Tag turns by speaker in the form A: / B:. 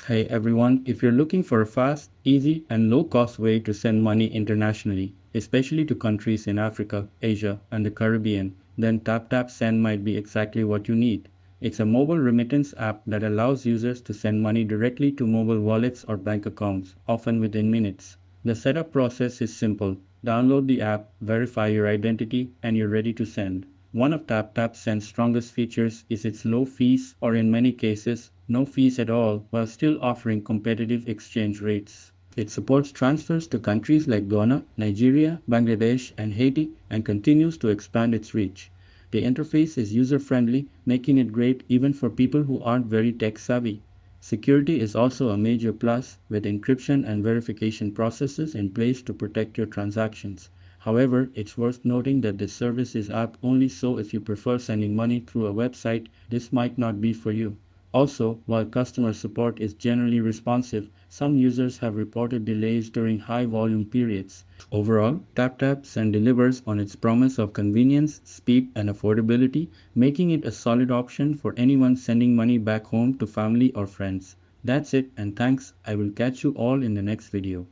A: Hey everyone, if you're looking for a fast, easy, and low cost way to send money internationally, especially to countries in Africa, Asia, and the Caribbean, then TapTap Send might be exactly what you need. It's a mobile remittance app that allows users to send money directly to mobile wallets or bank accounts, often within minutes. The setup process is simple. Download the app, verify your identity, and you're ready to send. One of TapTapSend's strongest features is its low fees, or in many cases, no fees at all, while still offering competitive exchange rates. It supports transfers to countries like Ghana, Nigeria, Bangladesh, and Haiti, and continues to expand its reach. The interface is user friendly, making it great even for people who aren't very tech savvy. Security is also a major plus, with encryption and verification processes in place to protect your transactions. However, it's worth noting that this service is app only, so if you prefer sending money through a website, this might not be for you. Also, while customer support is generally responsive, some users have reported delays during high volume periods. Overall, TapTap Send delivers on its promise of convenience, speed, and affordability, making it a solid option for anyone sending money back home to family or friends. That's it, and thanks. I will catch you all in the next video.